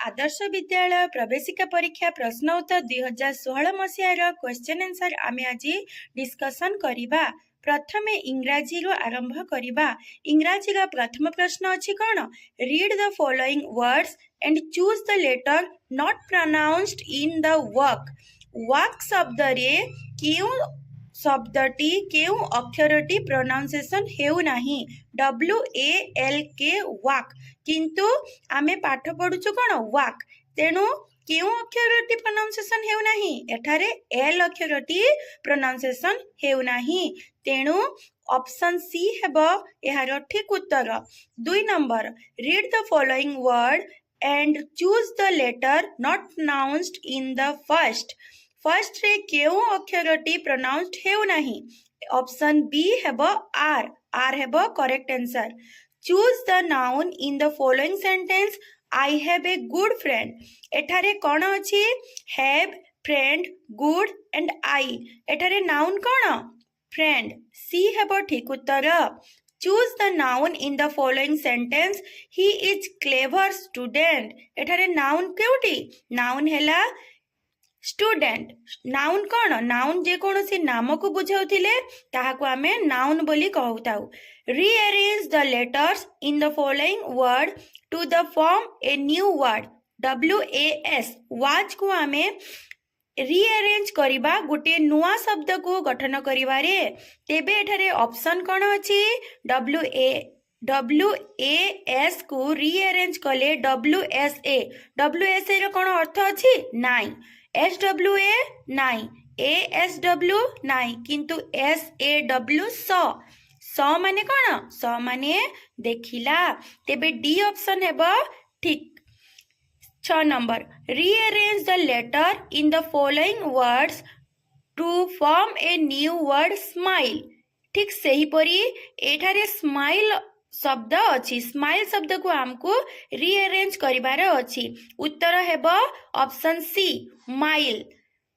आदर्श विद्यालय प्रवेशिका परीक्षा प्रश्न उत्तर 2016 मसीहार क्वेश्चन आंसर आमे आज डिस्कशन करिबा। प्रथमे इंग्राजी रो आरंभ करिबा। इंग्राजी रा प्रथम प्रश्न अछि कोन? Read the following words and choose the letter not pronounced in the work. Work शब्द रे केउ शब्दटी केउ अक्षरटी प्रोनाउंसिएशन हेउ नाही। WALK वाक, किंतु आमे पाठ पढुछु कोन? वाक। तेणु केउ अक्षरटी प्रोनाउंसिएशन हेउ नाही, एठारे एल अक्षरटी प्रोनाउंसिएशन हेउ नाही। तेणु ऑप्शन सी हेबो एहार ठीक उत्तर। 2 number, read the following word and choose the letter not pronounced in the first. First रे केउ अक्षरटी प्रोनाउंस्ड हेउ नाही। ऑप्शन बी हेबो आर। आर हेबो correct answer. Choose the noun in the following sentence I have a good friend. एठारे कोन अछि? Have, friend, good and I. एठारे नाउन कोन? फ्रेंड। सी हेबो ठीक उत्तर। Choose the noun in the following sentence he is clever student. एठारे noun केउटी? नाउन हेला स्टूडेंट। नाउन कोन? नाउन जे कोनोसी नाम को बुझाउथिले ताहाको आमे नाउन बोली कहउताउ। Rearrange the letters in the following word to the form a new word. WAS वाच को आमे रीअरेंज करिबा गोटे नुआ शब्द को गठन करिबारे। तेबे एठारे ऑप्शन कोन अछि? WAS को रीअरेंज कले WSA। WSA रो कोन अर्थ अछि? नाई। SWA नाई। ASW नाई, किंतु SAW स माने कोन? स माने देखिला। तेबे डी ऑप्शन हेबो ठीक। 6 number, rearrange the letter in the following words to form a new word smile. ठीक सही परी एठारे स्माइल शब्द अछि। स्माइल शब्द को हमको रीअरेंज करिबार अछि। उत्तर हेबो option C, mile.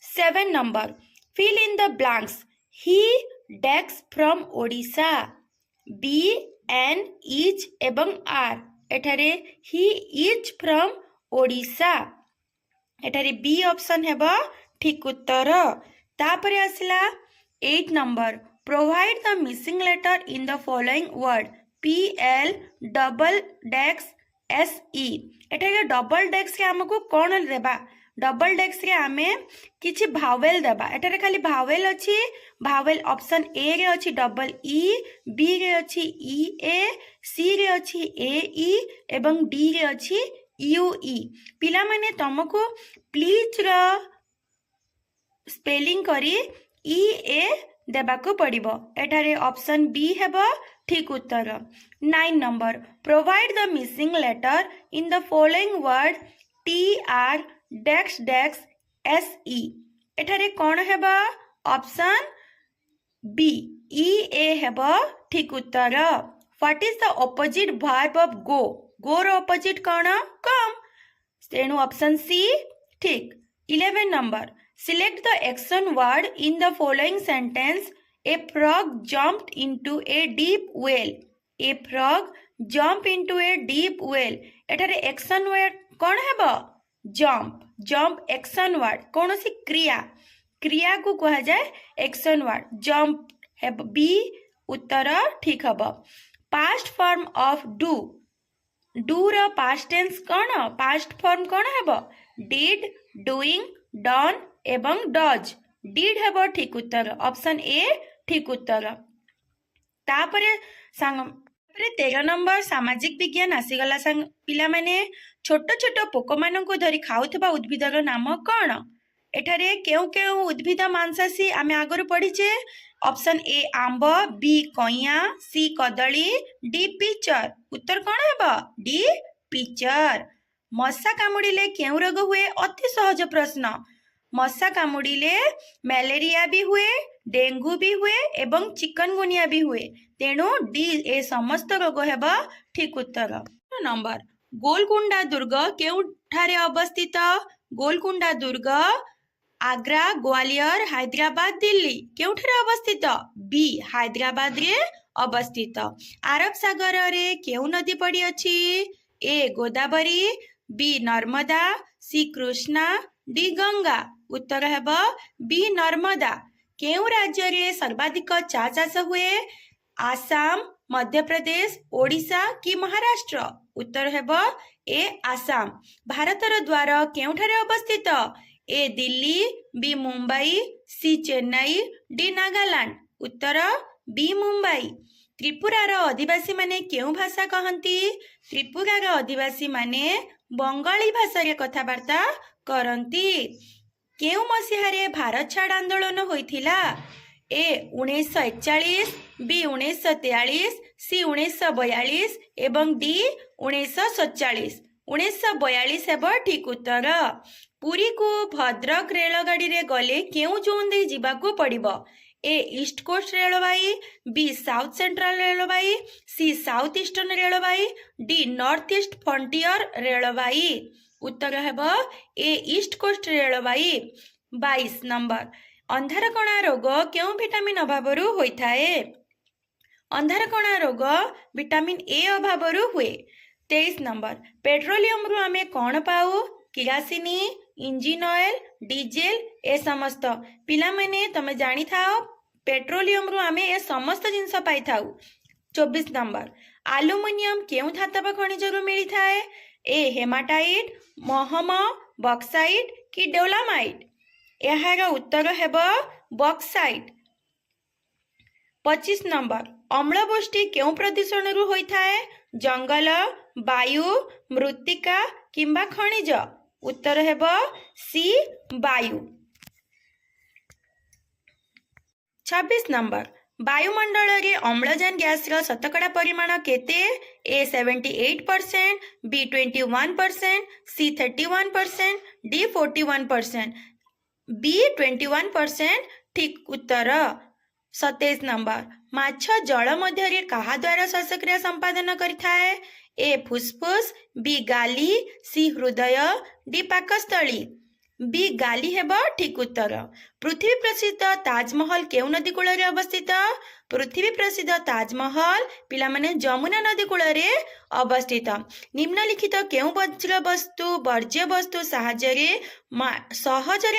7 number, fill in the blanks. He dash from Odisha. Be, an, is एवं आर। एठारे ही इज फ्रॉम ओडिशा। एठारे बी ऑप्शन हेबो ठीक उत्तर। तापरे आसला 8 नंबर, provide the missing letter in the following word PL double dash SE। एठारे double dash के हमको कोन देबा? डबल डेक्स रे आमे किछि भावेल देबा। एठारे खाली भावेल अछि। भावेल ऑप्शन ए रे अछि डबल ई, बी रे अछि EA, सी रे अछि AE एवं डी रे अछि UE। पिला माने तुमको प्लीज रो स्पेलिंग करी EA देबाको पड़िबो। एठारे ऑप्शन बी हेबो ठीक उत्तर। 9 number, provide the missing letter in the following word TR dash dash SE। एठारे कोन हेबो? ऑप्शन बी, EA हेबो ठीक उत्तर। What is the opposite verb of go? Go रो ऑपोजिट कोन? कम। तेणु ऑप्शन सी ठीक। 11 number, select the action word in the following sentence a frog jumped into a deep well. A frog jump into a deep well. एठारे action word कोन हेबो? Jump. Jump action word, कोनोसी क्रिया, क्रिया को कहा जाए एक्शन वर्ड। जंप हेबो बी उत्तर ठीक हेबो। Past form of do. Do रो पास्ट टेंस कोन? पास्ट फॉर्म कोन हेबो? डिड, डूइंग, डन एवं डज। डिड हेबो ठीक उत्तर। ऑप्शन ए ठीक उत्तर। तापरे सांग 13 नंबर, सामाजिक विज्ञान आसीगला। सांग पिला माने छोट छोट पोक मान को धरी खाउथबा उद्भिदर नाम कोन? एठारे केउ केउ उद्भिद मांसाशी आमे आगर पढ़ीचे। ऑप्शन ए आंब, बी कइया, सी कदली, डी पिचर। उत्तर कोन हेबो? D picture. मशा कामुड़िले केउ रोग हुए? अति सहज प्रश्न। मशा कामुड़िले मलेरिया भी हुए, डेंगू भी हुए एवं चिकनगुनिया भी हुए। तेणु डी ए समस्त रोग हेबा ठीक उत्तर। नंबर, गोलकुंडा दुर्ग केउठारे अवस्थित? गोलकुंडा दुर्ग आग्रा, ग्वालियर, हैदराबाद, दिल्ली। केउठारे अवस्थित? बी हैदराबाद रे अवस्थित। अरब सागर रे केउ नदी पड़ी अछि? ए गोदावरी, बी नर्मदा, सी कृष्णा, डी गंगा। उत्तर हेब बी नर्मदा। केउ राज्य रे सर्वाधिक चा चाष हुए? आसाम, मध्य प्रदेश, ओडिशा कि महाराष्ट्र? उत्तर हेब ए आसाम। भारतर द्वार केउठारे अवस्थित? ए दिल्ली, बी मुंबई, सी चेन्नई, डी नागालैंड। उत्तर बी मुंबई। त्रिपुरार आदिवासी माने केउ भाषा कहती? त्रिपुरार आदिवासी माने बंगाली भाषा रे कथबार्ता करती। केउ मसीहारे भारत छाड़ आंदोलन होइथिला? ए 1941, बी 1943, सी 1942 एवं डी 1947। 1942 हेब ठीक उत्तर। पुरी को भद्रक रेलगाड़ी रे गले केउ जोन दे जिबाकू पड़िबो? A east coast railway, B south central railway, C south eastern railway, D north east frontier railway. उत्तर हेब A east coast railway. 22 number अंधारकणा रोग केउ विटामिन अभावरु होइथाए? अंधारकणा रोग विटामिन ए अभावरु हुए। 23 नंबर पेट्रोलियम रु आमे कौन पाऊ? किरासिनी, इंजिन ऑयल, डीजेल ए समस्त। पिला माने तमे जानी थाओ पेट्रोलियम रु आमे ए समस्त जिंस पाई थाऊ। 24 नंबर एल्युमिनियम केउ धातव खनिज रु मिली थाए? ए हेमाटाइट, महम, बक्साइट कि डोलामाइट? एहार उत्तर हेब बक्साइट। 25 नंबर अम्लवृष्टि केउ प्रदूषण रु होइथाए? जंगल, वायु, मृत्तिका किंबा खनिज? उत्तर हेब सी वायु। 26 नंबर वायुमंडल रे अम्लजान गैस रो शतकड़ा परिमाण केते? ए 78%, बी 21%, सी 31%, डी 41%, बी 21% ठीक उत्तर। 27 नंबर माछ जल मध्य रे कहा द्वारा श्वासक्रिया संपादन करिथाए? ए फुसफुस, बी गाली, सी हृदय, डी पाकस्थली। बी गाली हेब ठीक उत्तर। पृथ्वी प्रसिद्ध ताजमहल केउ नदी कूल रे अवस्थित? पृथ्वी प्रसिद्ध ताजमहल पिला माने जमुना नदी कूल रे अवस्थित। निम्नलिखित केउ वर्ज्य वस्तु सहजरे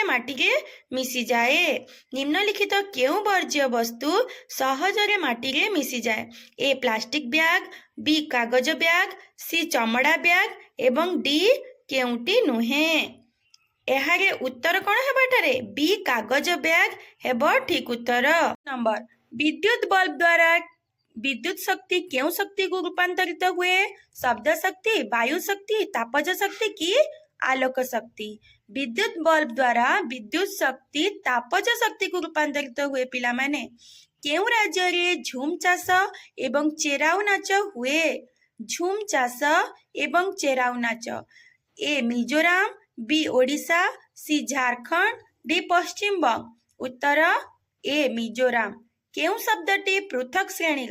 माटी रे मिसी जाए? निम्नलिखित केउ वर्ज्य वस्तु सहजरे माटी रे मिसी जाए? ए प्लास्टिक बैग, बी कागज बैग, सी चमड़ा बैग एवं डी केउटी नुहे? एहारे उत्तर कौन हेबाटारे? बी कागज बैग हेब ठीक उत्तर। नंबर विद्युत बल्ब द्वारा विद्युत शक्ति केउ शक्ति को रूपांतरित हुए? शब्द शक्ति, वायु शक्ति, तापज शक्ति कि आलोक शक्ति? विद्युत बल्ब द्वारा विद्युत शक्ति तापज शक्ति को रूपांतरित हुए। पिला माने केउ राज्य रे झूम चाष एवं चेराउ नाच हुए? झूम चाष एवं चेराउ नाच? ए मिजोराम, बी ओडिशा, सी झारखंड, डी पश्चिम बंग। उत्तर ए मिजोराम। केउ शब्दटी पृथक श्रेणी?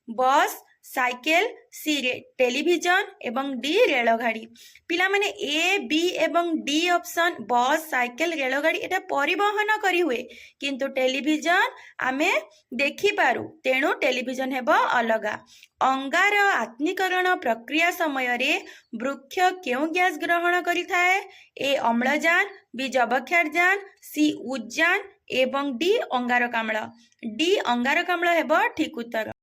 बस, साइकेल, सी टेलीविजन एवं डी रेलगाड़ी। पिला माने ए बी एवं डी ऑप्शन बस, साइकेल, रेलगाड़ी एटा परिवहन करी हुए किंतु टेलीविजन आमे देखि पारू तेणु टेलीविजन हेब अलगा। अंगार आत्मीकरण प्रक्रिया समय रे वृक्ष केउ गैस ग्रहण करिथाए? ए अम्लजान, बी जबक्षारजान, सी उद्जान एवं डी अंगारकाम्ल। डी अंगारकाम्ल हेब ठीक उत्तर।